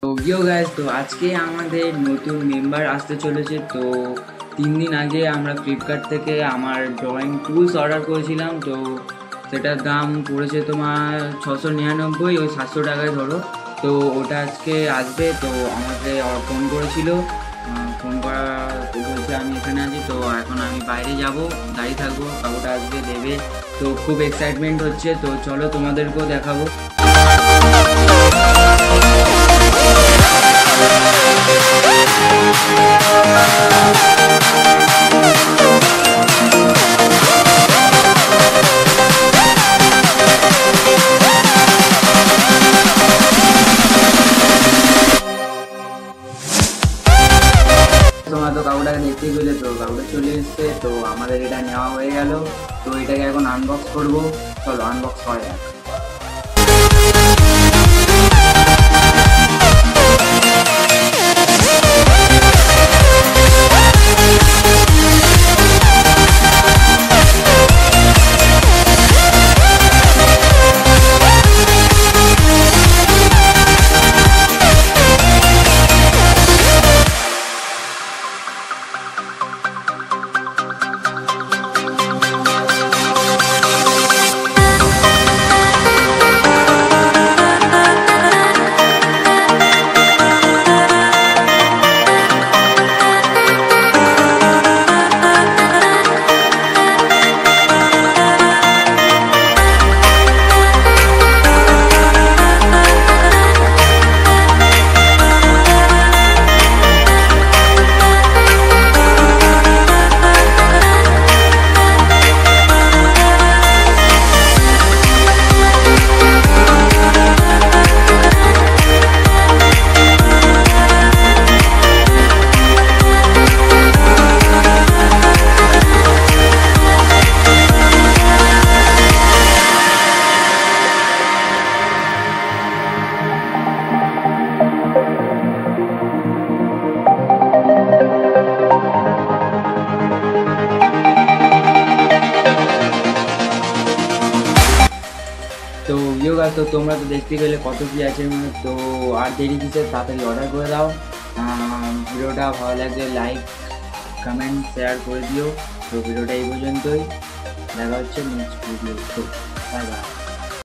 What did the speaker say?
তো গাইস, তো আজকে আমাদের নতুন মেম্বার আসতে চলেছে। তো 3 দিন আগে আমরা ফ্লিপকার্ট থেকে আমার ড্রয়িং টুলস অর্ডার করেছিলাম। তো সেটার দাম পড়েছে তোমার 699, ওই 700 টাকায় ধরো। তো ওটা আজকে আসবে। তো আমাকে ফোন করেছিল, ফোন করা বলছে আমি এখানে আছি। তো এখন আমি বাইরে যাব, দাঁড়িয়ে থাকবো, কাকুটা আসবে দেবে। তো খুব এক্সাইটমেন্ট হচ্ছে। তো চলো তোমাদেরকেও দেখাবো। তোমরা তো কাকুটাকে দেখতেই পেলে। তো কাকুটা চলে এসছে। তো আমাদের এটা নেওয়া হয়ে গেল। তো এটাকে এখন আনবক্স করবো। চলো আনবক্স করা যাক। তো গাছ, তো তোমরা তো দেখতে পেলে কত কি আছে। তো আর দেরি কিসের, তাড়াতাড়ি অর্ডার করে দাও। ভিডিওটা ভালো লাগলে লাইক কমেন্ট শেয়ার করে দিও। তো ভিডিওটা এই পর্যন্তই, দেখা হচ্ছে নেক্সট ভিডিও। তো বাই বাই।